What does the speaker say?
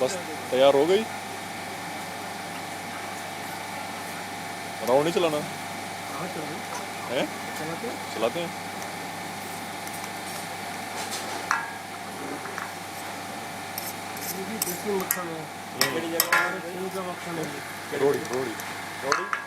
बस तैयार हो गई। राउंड नहीं चलाना है, चलाते हैं। देसी मक्खन है, बड़ी जगह मक्खन है, रोड़ी रोड़ी रोटी